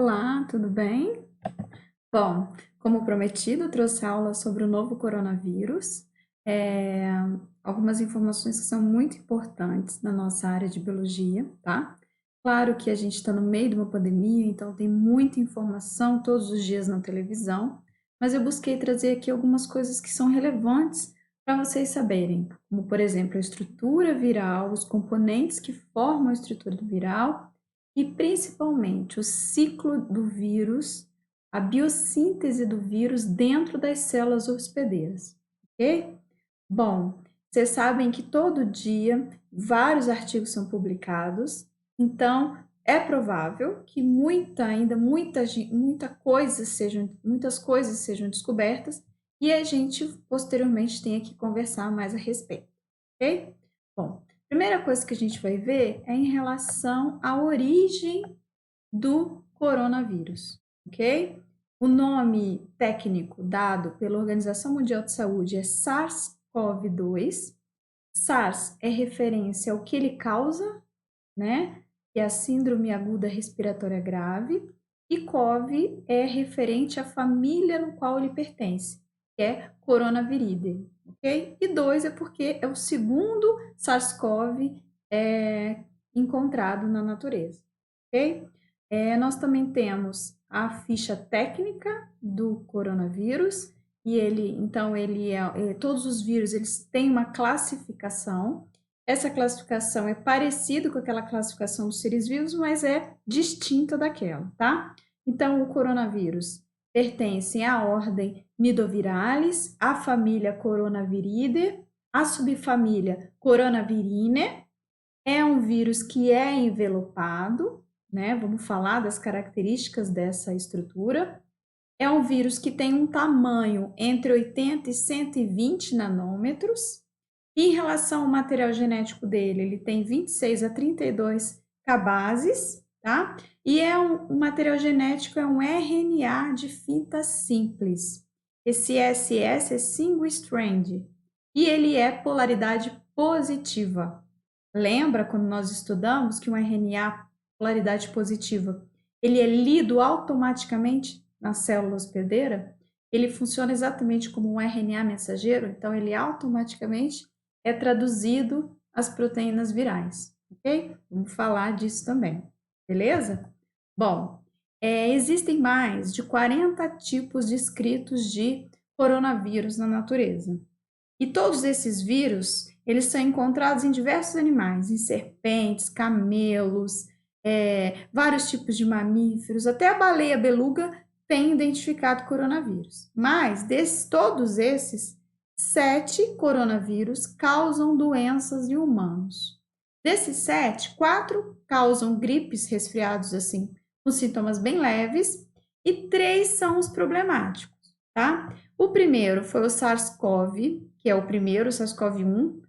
Olá, tudo bem? Bom, como prometido, eu trouxe aula sobre o novo coronavírus, é, algumas informações que são muito importantes na nossa área de biologia, tá? Claro que a gente está no meio de uma pandemia, então tem muita informação todos os dias na televisão, mas eu busquei trazer aqui algumas coisas que são relevantes para vocês saberem, como por exemplo a estrutura viral, os componentes que formam a estrutura viral e principalmente o ciclo do vírus, a biossíntese do vírus dentro das células hospedeiras, ok? Bom, vocês sabem que todo dia vários artigos são publicados, então é provável que muitas coisas sejam descobertas e a gente posteriormente tenha que conversar mais a respeito, ok? Bom, primeira coisa que a gente vai ver é em relação à origem do coronavírus, ok? O nome técnico dado pela Organização Mundial de Saúde é SARS-CoV-2. SARS é referência ao que ele causa, né? Que é a síndrome aguda respiratória grave. E CoV é referente à família no qual ele pertence, que é Coronaviridae, ok? E 2 é porque é o segundo SARS-CoV encontrado na natureza, ok? Nós também temos a ficha técnica do coronavírus, e todos os vírus eles têm uma classificação. Essa classificação é parecida com aquela classificação dos seres vivos, mas é distinta daquela, tá? Então, o coronavírus pertence à ordem Nidoviralis, à família Coronaviridae, à subfamília Coronavirinae. É um vírus que é envelopado, né? Vamos falar das características dessa estrutura. É um vírus que tem um tamanho entre 80 e 120 nanômetros. Em relação ao material genético dele, ele tem 26 a 32 kbases, tá? E um material genético é um RNA de fita simples. Esse SS é single strand e ele é polaridade positiva. Lembra quando nós estudamos que um RNA polaridade positiva, ele é lido automaticamente na célula hospedeira? Ele funciona exatamente como um RNA mensageiro, então ele automaticamente é traduzido às proteínas virais, ok? Vamos falar disso também, beleza? Bom, existem mais de 40 tipos descritos de coronavírus na natureza. E todos esses vírus, eles são encontrados em diversos animais, em serpentes, camelos, vários tipos de mamíferos, até a baleia beluga tem identificado coronavírus. Mas, todos esses, 7 coronavírus causam doenças em humanos. Desses 7, 4 causam gripes, resfriados assim, com sintomas bem leves, e 3 são os problemáticos, tá? O primeiro foi o SARS-CoV, que é o primeiro, o SARS-CoV-1,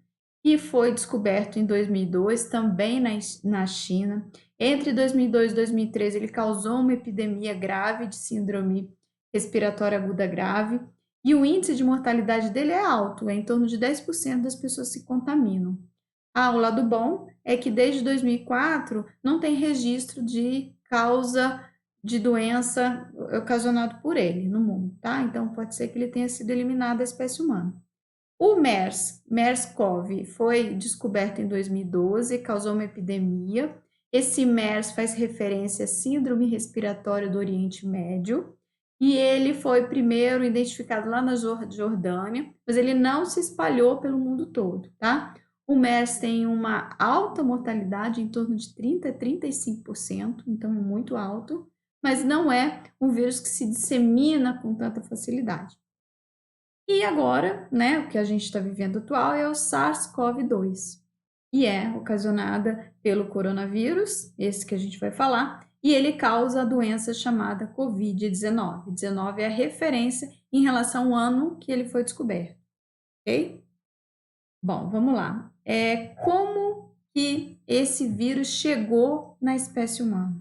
que foi descoberto em 2002, também na China. Entre 2002 e 2013, ele causou uma epidemia grave de síndrome respiratória aguda grave, e o índice de mortalidade dele é alto, é em torno de 10% das pessoas se contaminam. O lado bom é que desde 2004 não tem registro de causa de doença ocasionado por ele no mundo, tá? Então pode ser que ele tenha sido eliminado da espécie humana. O MERS-CoV, foi descoberto em 2012, causou uma epidemia. Esse MERS faz referência à síndrome respiratória do Oriente Médio, e ele foi primeiro identificado lá na Jordânia, mas ele não se espalhou pelo mundo todo, tá? O MERS tem uma alta mortalidade, em torno de 30 a 35%, então é muito alto, mas não é um vírus que se dissemina com tanta facilidade. E agora, né, o que a gente está vivendo atual é o SARS-CoV-2, e é ocasionada pelo coronavírus, esse que a gente vai falar, e ele causa a doença chamada Covid-19. 19 é a referência em relação ao ano que ele foi descoberto, ok? Bom, vamos lá. Como que esse vírus chegou na espécie humana?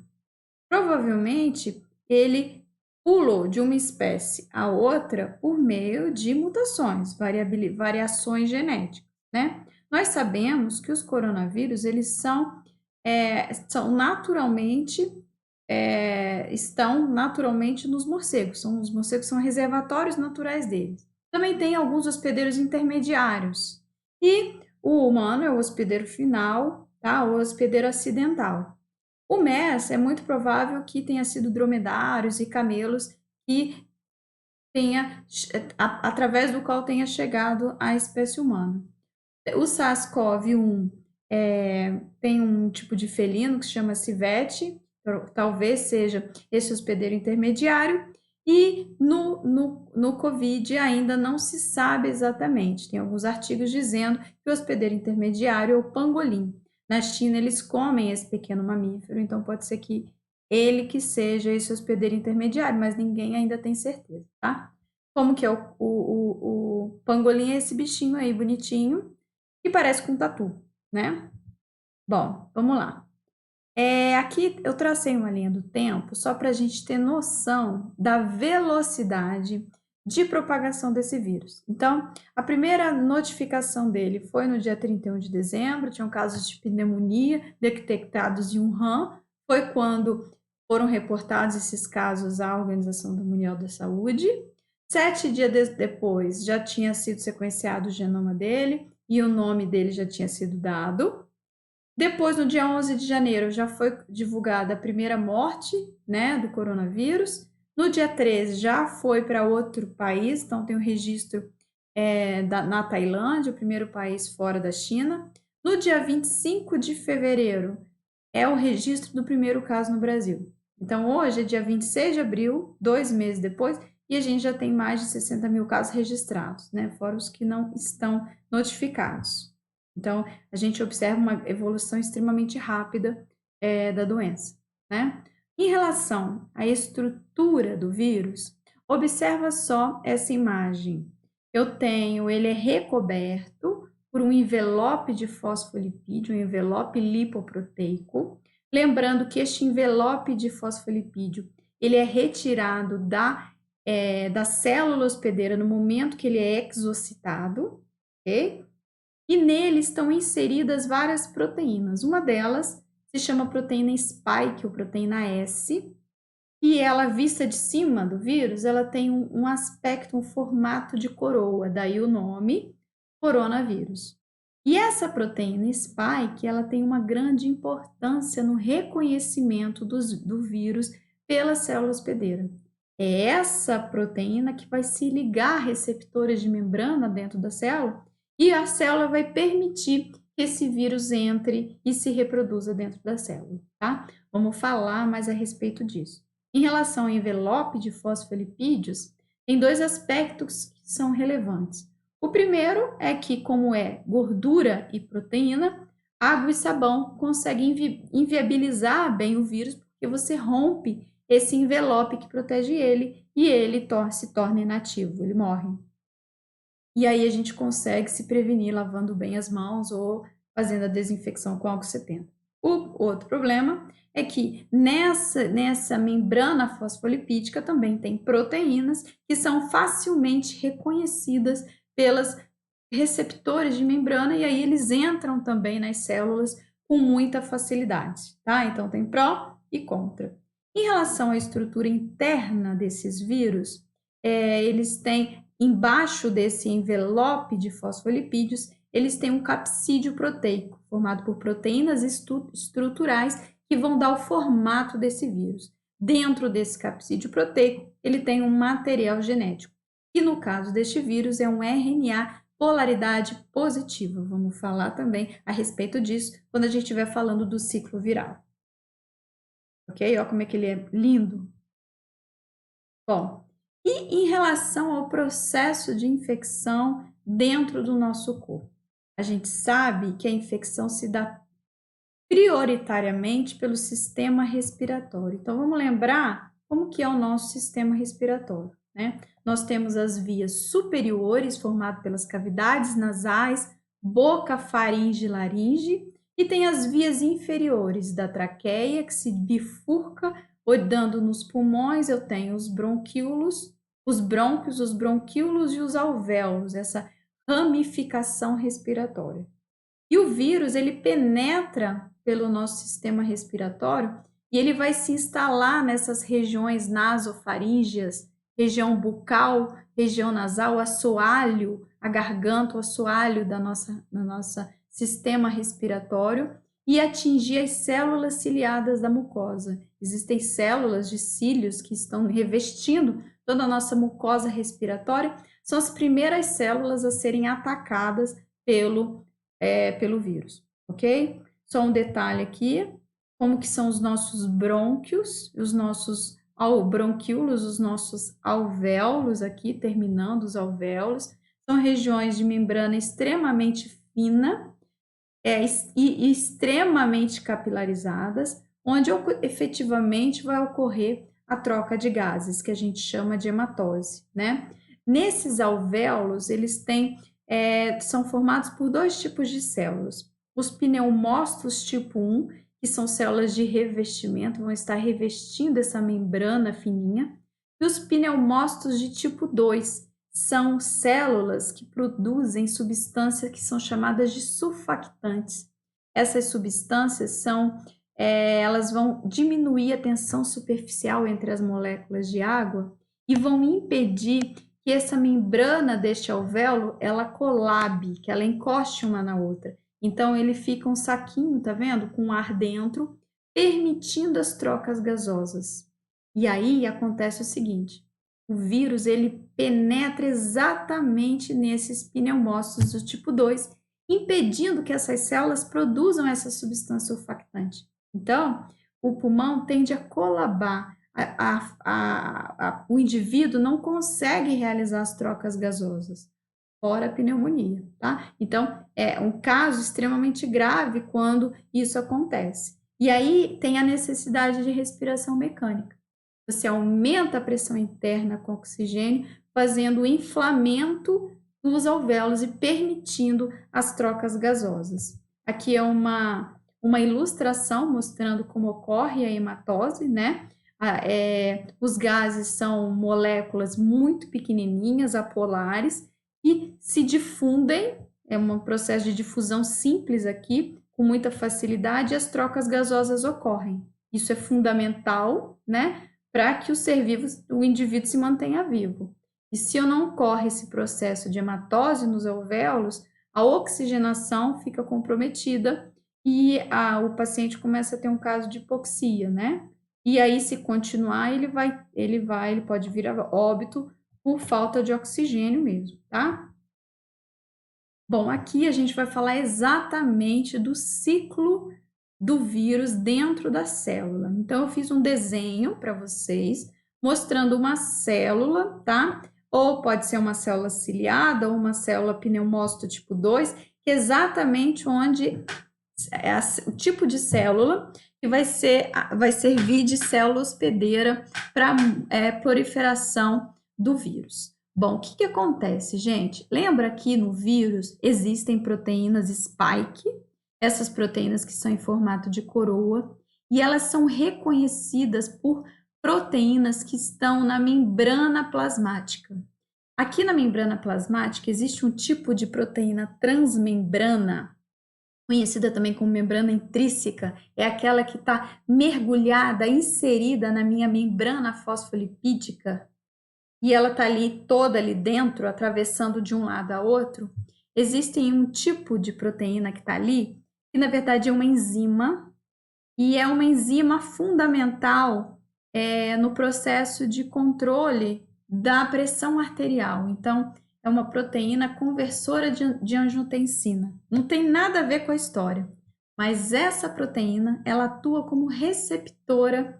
Provavelmente ele pulou de uma espécie a outra por meio de mutações, variações genéticas, né? Nós sabemos que os coronavírus, eles são naturalmente estão naturalmente nos morcegos. Os morcegos são reservatórios naturais deles. Também tem alguns hospedeiros intermediários. E o humano é o hospedeiro final, tá? O hospedeiro acidental. O MERS é muito provável que tenha sido dromedários e camelos que através do qual tenha chegado a espécie humana. O SARS-CoV-1 tem um tipo de felino que se chama civete, talvez seja esse hospedeiro intermediário, e no Covid ainda não se sabe exatamente. Tem alguns artigos dizendo que o hospedeiro intermediário é o pangolim. Na China eles comem esse pequeno mamífero, então pode ser que ele que seja esse hospedeiro intermediário, mas ninguém ainda tem certeza, tá? Como que é o pangolim? É esse bichinho aí bonitinho, que parece com um tatu, né? Bom, vamos lá. Aqui eu tracei uma linha do tempo só para a gente ter noção da velocidade de propagação desse vírus. Então, a primeira notificação dele foi no dia 31 de dezembro, tinham casos de pneumonia detectados em Wuhan, foi quando foram reportados esses casos à Organização Mundial da Saúde. 7 dias depois já tinha sido sequenciado o genoma dele e o nome dele já tinha sido dado. Depois, no dia 11 de janeiro, já foi divulgada a primeira morte, né, do coronavírus. No dia 13, já foi para outro país, então tem o registro na Tailândia, o primeiro país fora da China. No dia 25 de fevereiro, é o registro do primeiro caso no Brasil. Então, hoje é dia 26 de abril, 2 meses depois, e a gente já tem mais de 60 mil casos registrados, né, fora os que não estão notificados. Então, a gente observa uma evolução extremamente rápida da doença, né? Em relação à estrutura do vírus, observa só essa imagem. Ele é recoberto por um envelope de fosfolipídio, um envelope lipoproteico. Lembrando que este envelope de fosfolipídio, ele é retirado da célula hospedeira no momento que ele é exocitado, ok? E nele estão inseridas várias proteínas. Uma delas se chama proteína spike, ou proteína S, e ela, vista de cima do vírus, ela tem um aspecto, um formato de coroa, daí o nome coronavírus. E essa proteína spike, ela tem uma grande importância no reconhecimento do vírus pela célula hospedeira. É essa proteína que vai se ligar a receptores de membrana dentro da célula e a célula vai permitir que esse vírus entre e se reproduza dentro da célula, tá? Vamos falar mais a respeito disso. Em relação ao envelope de fosfolipídios, tem 2 aspectos que são relevantes. O primeiro é que, como é gordura e proteína, água e sabão conseguem inviabilizar bem o vírus, porque você rompe esse envelope que protege ele e ele se torna inativo, ele morre. E aí a gente consegue se prevenir lavando bem as mãos ou fazendo a desinfecção com álcool 70. O outro problema é que nessa membrana fosfolipídica também tem proteínas que são facilmente reconhecidas pelos receptores de membrana e aí eles entram também nas células com muita facilidade, tá? Então tem pró e contra. Em relação à estrutura interna desses vírus, eles têm embaixo desse envelope de fosfolipídios, eles têm um capsídeo proteico, formado por proteínas estruturais que vão dar o formato desse vírus. Dentro desse capsídeo proteico, ele tem um material genético, que no caso deste vírus é um RNA polaridade positiva. Vamos falar também a respeito disso quando a gente estiver falando do ciclo viral. Ok? Olha como é que ele é lindo. Bom, e em relação ao processo de infecção dentro do nosso corpo? A gente sabe que a infecção se dá prioritariamente pelo sistema respiratório. Então, vamos lembrar como que é o nosso sistema respiratório, né? Nós temos as vias superiores, formadas pelas cavidades nasais, boca, faringe e laringe, e tem as vias inferiores da traqueia, que se bifurca, dando nos pulmões. Eu tenho os bronquíolos, os brônquios, os bronquíolos e os alvéolos, essa ramificação respiratória. E o vírus, ele penetra pelo nosso sistema respiratório e ele vai se instalar nessas regiões nasofaríngeas, região bucal, região nasal, assoalho, a garganta, o assoalho da nossa sistema respiratório e atingir as células ciliadas da mucosa. Existem células de cílios que estão revestindo toda a nossa mucosa respiratória, são as primeiras células a serem atacadas pelo vírus, ok? Só um detalhe aqui, como que são os nossos brônquios, os nossos bronquíolos, os nossos alvéolos aqui, terminando os alvéolos, são regiões de membrana extremamente fina e extremamente capilarizadas, onde efetivamente vai ocorrer a troca de gases, que a gente chama de hematose, né? Nesses alvéolos, eles são formados por dois tipos de células. Os pneumócitos tipo 1, que são células de revestimento, vão estar revestindo essa membrana fininha, e os pneumócitos de tipo 2, são células que produzem substâncias que são chamadas de surfactantes. Essas substâncias elas vão diminuir a tensão superficial entre as moléculas de água e vão impedir que essa membrana deste alvéolo, ela colabe, que ela encoste uma na outra. Então, ele fica um saquinho, tá vendo? Com ar dentro, permitindo as trocas gasosas. E aí acontece o seguinte, o vírus, ele penetra exatamente nesses pneumócitos do tipo 2, impedindo que essas células produzam essa substância surfactante. Então, o pulmão tende a colabar, o indivíduo não consegue realizar as trocas gasosas, fora a pneumonia, tá? Então, é um caso extremamente grave quando isso acontece. E aí tem a necessidade de respiração mecânica. Você aumenta a pressão interna com oxigênio, fazendo o inflamento dos alvéolos e permitindo as trocas gasosas. Aqui é uma ilustração mostrando como ocorre a hematose, né? Os gases são moléculas muito pequenininhas, apolares, e se difundem, é um processo de difusão simples aqui, com muita facilidade, e as trocas gasosas ocorrem. Isso é fundamental, né? Para que o indivíduo se mantenha vivo. E se não ocorre esse processo de hematose nos alvéolos, a oxigenação fica comprometida e o paciente começa a ter um caso de hipoxia, né? E aí, se continuar, ele pode vir a óbito por falta de oxigênio mesmo, tá? Bom, aqui a gente vai falar exatamente do ciclo do vírus dentro da célula. Então, eu fiz um desenho para vocês, mostrando uma célula, tá? Ou pode ser uma célula ciliada ou uma célula pneumócito tipo 2, que é exatamente onde o tipo de célula que vai servir de célula hospedeira para proliferação do vírus. Bom, o que acontece, gente? Lembra que no vírus existem proteínas spike, essas proteínas que são em formato de coroa, e elas são reconhecidas por proteínas que estão na membrana plasmática. Aqui na membrana plasmática existe um tipo de proteína transmembrana, conhecida também como membrana intrínseca, é aquela que está mergulhada, inserida na minha membrana fosfolipídica, e ela está toda ali dentro, atravessando de um lado a outro. Existe um tipo de proteína que está ali, que na verdade é uma enzima, e é uma enzima fundamental no processo de controle da pressão arterial. Então, é uma proteína conversora de angiotensina. Não tem nada a ver com a história, mas essa proteína, ela atua como receptora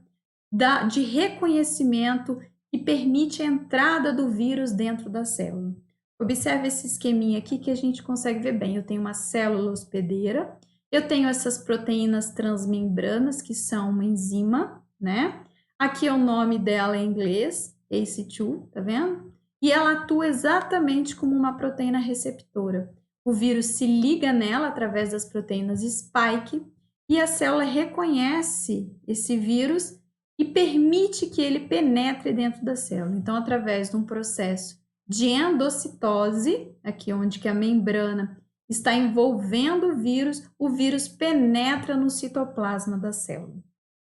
de reconhecimento e permite a entrada do vírus dentro da célula. Observe esse esqueminha aqui que a gente consegue ver bem. Eu tenho uma célula hospedeira, eu tenho essas proteínas transmembranas, que são uma enzima, né? Aqui é o nome dela em inglês, ACE2, tá vendo? E ela atua exatamente como uma proteína receptora. O vírus se liga nela através das proteínas spike e a célula reconhece esse vírus e permite que ele penetre dentro da célula. Então, através de um processo de endocitose, aqui onde que a membrana está envolvendo o vírus penetra no citoplasma da célula.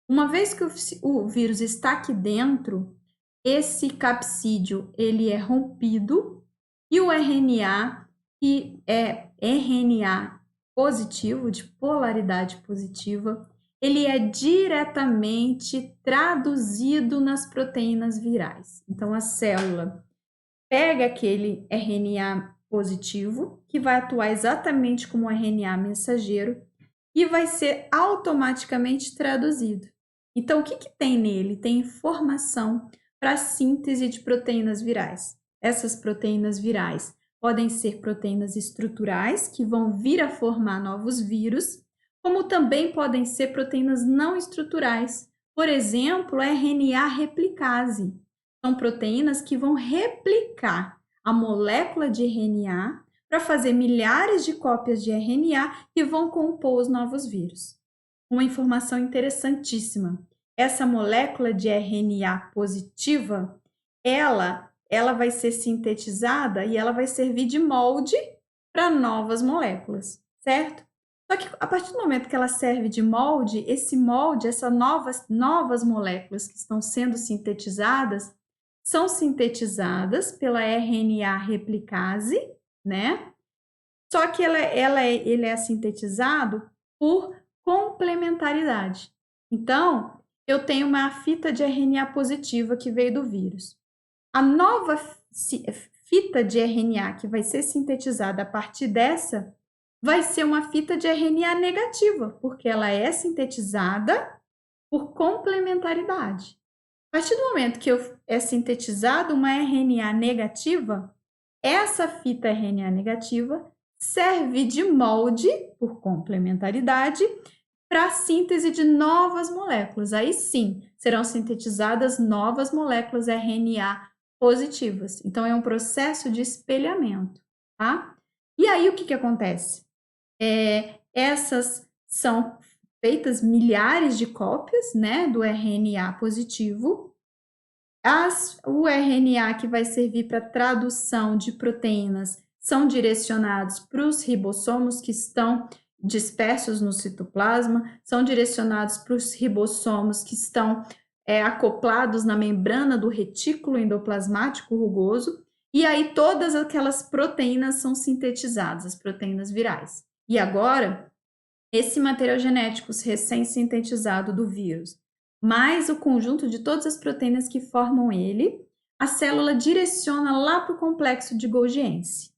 Uma vez que o vírus está aqui dentro, esse capsídeo ele é rompido e o RNA, que é RNA positivo, de polaridade positiva, ele é diretamente traduzido nas proteínas virais. Então, a célula pega aquele RNA positivo, que vai atuar exatamente como o RNA mensageiro, e vai ser automaticamente traduzido. Então, o que tem nele? Tem informação para a síntese de proteínas virais. Essas proteínas virais podem ser proteínas estruturais, que vão vir a formar novos vírus, como também podem ser proteínas não estruturais. Por exemplo, a RNA replicase. São proteínas que vão replicar a molécula de RNA para fazer milhares de cópias de RNA que vão compor os novos vírus. Uma informação interessantíssima. Essa molécula de RNA positiva, ela vai ser sintetizada e ela vai servir de molde para novas moléculas, certo? Só que a partir do momento que ela serve de molde, esse molde, essas novas moléculas que estão sendo sintetizadas, são sintetizadas pela RNA replicase, né? Só que ele é sintetizado por complementaridade. Então, eu tenho uma fita de RNA positiva que veio do vírus. A nova fita de RNA que vai ser sintetizada a partir dessa vai ser uma fita de RNA negativa, porque ela é sintetizada por complementaridade. A partir do momento que é sintetizada uma RNA negativa, essa fita RNA negativa serve de molde, por complementaridade, para a síntese de novas moléculas. Aí sim, serão sintetizadas novas moléculas RNA positivas. Então, é um processo de espelhamento, tá? E aí, o que acontece? Essas são feitas milhares de cópias, né, do RNA positivo. O RNA que vai servir para tradução de proteínas são direcionados para os ribossomos que estão dispersos no citoplasma, são direcionados para os ribossomos que estão acoplados na membrana do retículo endoplasmático rugoso, e aí todas aquelas proteínas são sintetizadas, as proteínas virais. E agora, esse material genético recém-sintetizado do vírus, mais o conjunto de todas as proteínas que formam ele, a célula direciona lá para o complexo de Golgiense.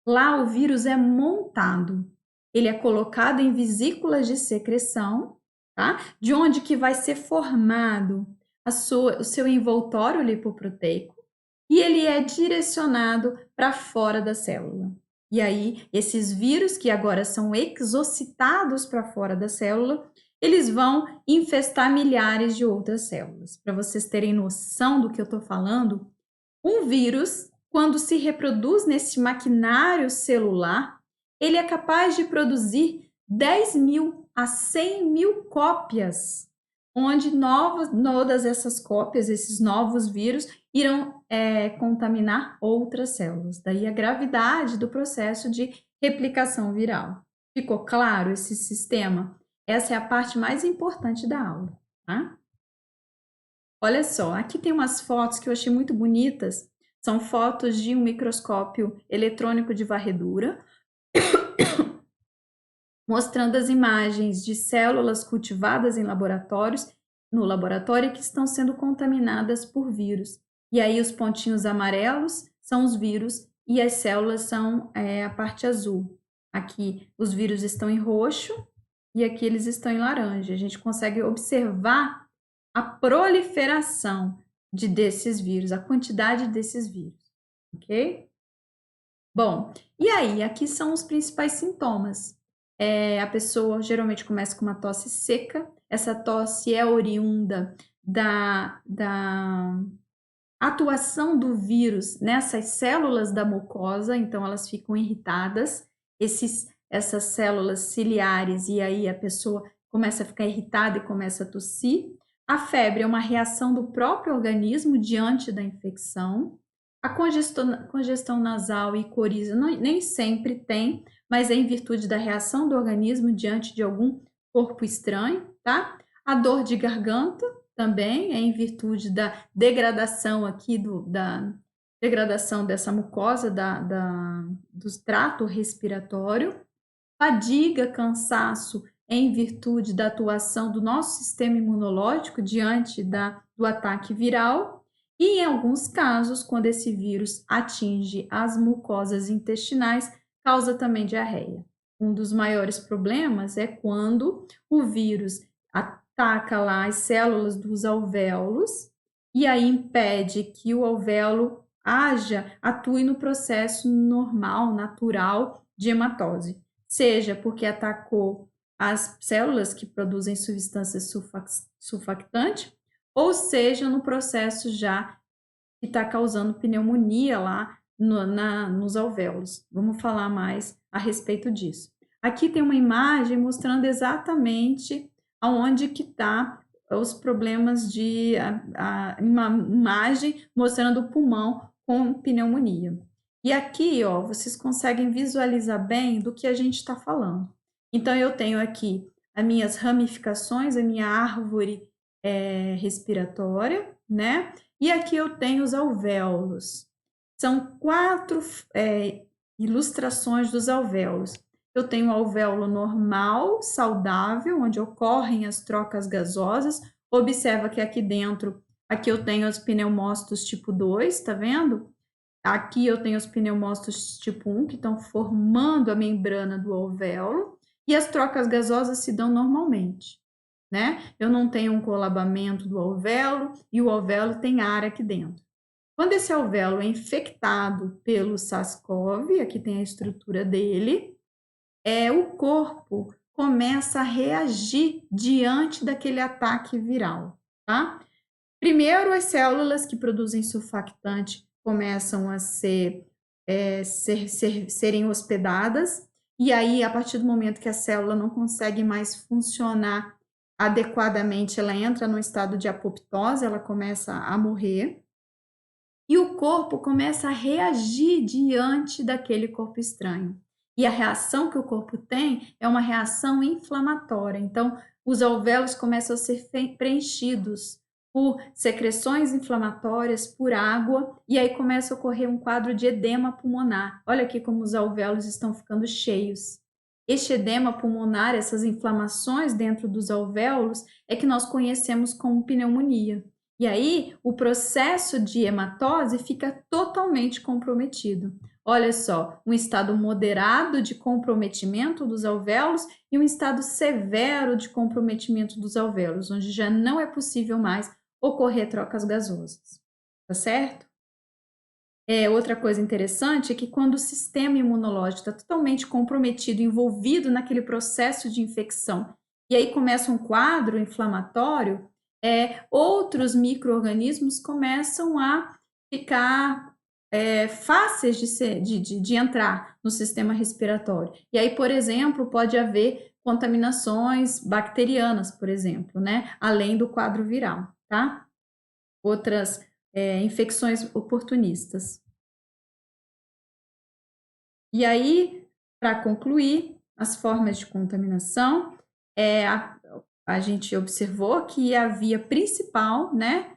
Lá o vírus é montado, ele é colocado em vesículas de secreção, tá? De onde que vai ser formado o seu envoltório lipoproteico, e ele é direcionado para fora da célula. E aí, esses vírus que agora são exocitados para fora da célula, eles vão infestar milhares de outras células. Para vocês terem noção do que eu estou falando, um vírus, quando se reproduz nesse maquinário celular, ele é capaz de produzir 10.000 a 100.000 cópias, onde todas essas cópias, esses novos vírus, irão contaminar outras células. Daí a gravidade do processo de replicação viral. Ficou claro esse sistema? Essa é a parte mais importante da aula, tá? Olha só, aqui tem umas fotos que eu achei muito bonitas. São fotos de um microscópio eletrônico de varredura, mostrando as imagens de células cultivadas no laboratório que estão sendo contaminadas por vírus. E aí os pontinhos amarelos são os vírus e as células são a parte azul. Aqui os vírus estão em roxo e aqui eles estão em laranja. A gente consegue observar a proliferação desses vírus, a quantidade desses vírus, ok? Bom, e aí, aqui são os principais sintomas. A pessoa geralmente começa com uma tosse seca, essa tosse é oriunda da atuação do vírus nessas células da mucosa, então elas ficam irritadas, essas células ciliares, e aí a pessoa começa a ficar irritada e começa a tossir. A febre é uma reação do próprio organismo diante da infecção. A congestão nasal e coriza nem sempre tem, mas é em virtude da reação do organismo diante de algum corpo estranho, tá? A dor de garganta também é em virtude da degradação aqui da degradação dessa mucosa do trato respiratório. Fadiga, cansaço em virtude da atuação do nosso sistema imunológico diante do ataque viral. E em alguns casos, quando esse vírus atinge as mucosas intestinais, causa também diarreia. Um dos maiores problemas é quando o vírus ataca lá as células dos alvéolos e aí impede que o alvéolo atue no processo normal, natural de hematose, seja porque atacou as células que produzem substâncias sulfactantes, ou seja, no processo já que está causando pneumonia lá nos alvéolos. Vamos falar mais a respeito disso. Aqui tem uma imagem mostrando exatamente aonde que está os problemas uma imagem mostrando o pulmão com pneumonia. E aqui, ó, vocês conseguem visualizar bem do que a gente está falando. Então, eu tenho aqui as minhas ramificações, a minha árvore respiratória, né? E aqui eu tenho os alvéolos. São 4 ilustrações dos alvéolos. Eu tenho o alvéolo normal, saudável, onde ocorrem as trocas gasosas. Observa que aqui dentro, aqui eu tenho os pneumócitos tipo 2, tá vendo? Aqui eu tenho os pneumócitos tipo 1, que estão formando a membrana do alvéolo, e as trocas gasosas se dão normalmente, né? Eu não tenho um colabamento do alvéolo, e o alvéolo tem ar aqui dentro. Quando esse alvéolo é infectado pelo SARS-CoV, aqui tem a estrutura dele, o corpo começa a reagir diante daquele ataque viral, tá? Primeiro, as células que produzem surfactante começam a serem hospedadas, e aí, a partir do momento que a célula não consegue mais funcionar adequadamente, ela entra no estado de apoptose, ela começa a morrer, e o corpo começa a reagir diante daquele corpo estranho. E a reação que o corpo tem é uma reação inflamatória. Então, os alvéolos começam a ser preenchidos por secreções inflamatórias, por água, e aí começa a ocorrer um quadro de edema pulmonar. Olha aqui como os alvéolos estão ficando cheios. Este edema pulmonar, essas inflamações dentro dos alvéolos, é que nós conhecemos como pneumonia. E aí, o processo de hematose fica totalmente comprometido. Olha só, um estado moderado de comprometimento dos alvéolos e um estado severo de comprometimento dos alvéolos, onde já não é possível mais ocorrer trocas gasosas, tá certo? Outra coisa interessante é que quando o sistema imunológico está totalmente comprometido, envolvido naquele processo de infecção, e aí começa um quadro inflamatório, outros micro-organismos começam a ficar fáceis de entrar no sistema respiratório. E aí, por exemplo, pode haver contaminações bacterianas, por exemplo, né? Além do quadro viral, tá? Outras infecções oportunistas. E aí, para concluir, as formas de contaminação, a gente observou que a via principal, né,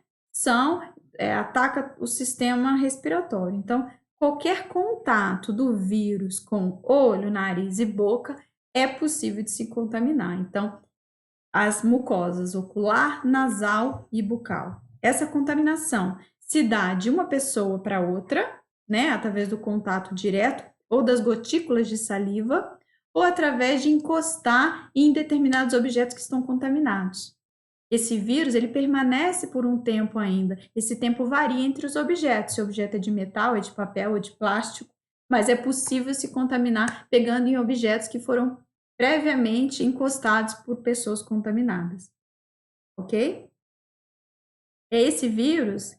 ataca o sistema respiratório. Então, qualquer contato do vírus com olho, nariz e boca é possível de se contaminar. Então, as mucosas ocular, nasal e bucal. Essa contaminação se dá de uma pessoa para outra, né, através do contato direto ou das gotículas de saliva, ou através de encostar em determinados objetos que estão contaminados. Esse vírus, ele permanece por um tempo ainda. Esse tempo varia entre os objetos. Se o objeto é de metal, é de papel, é de plástico, mas é possível se contaminar pegando em objetos que foram previamente encostados por pessoas contaminadas. Ok? Esse vírus,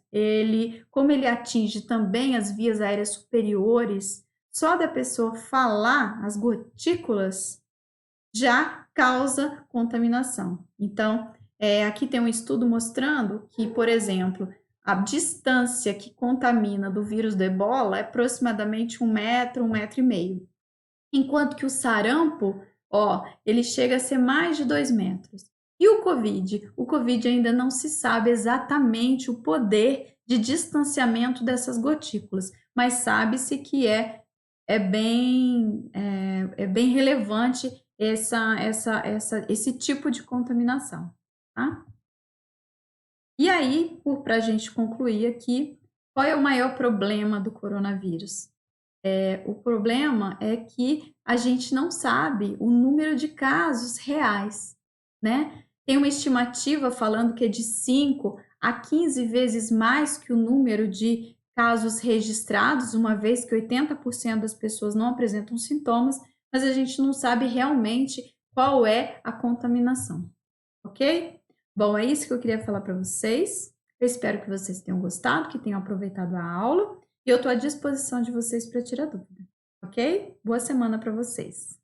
como ele atinge também as vias aéreas superiores, só da pessoa falar as gotículas já causa contaminação. Então, aqui tem um estudo mostrando que, por exemplo, a distância que contamina do vírus do ebola é aproximadamente 1 metro, 1,5 metro. Enquanto que o sarampo, ele chega a ser mais de 2 metros. E o Covid? O Covid ainda não se sabe exatamente o poder de distanciamento dessas gotículas, mas sabe-se que é bem relevante esse tipo de contaminação, tá? E aí, para a gente concluir aqui, qual é o maior problema do coronavírus? O problema é que a gente não sabe o número de casos reais, né? Tem uma estimativa falando que é de 5 a 15 vezes mais que o número de casos registrados, uma vez que 80% das pessoas não apresentam sintomas, mas a gente não sabe realmente qual é a contaminação, ok? Bom, é isso que eu queria falar para vocês. Eu espero que vocês tenham gostado, que tenham aproveitado a aula. E eu estou à disposição de vocês para tirar dúvida, ok? Boa semana para vocês!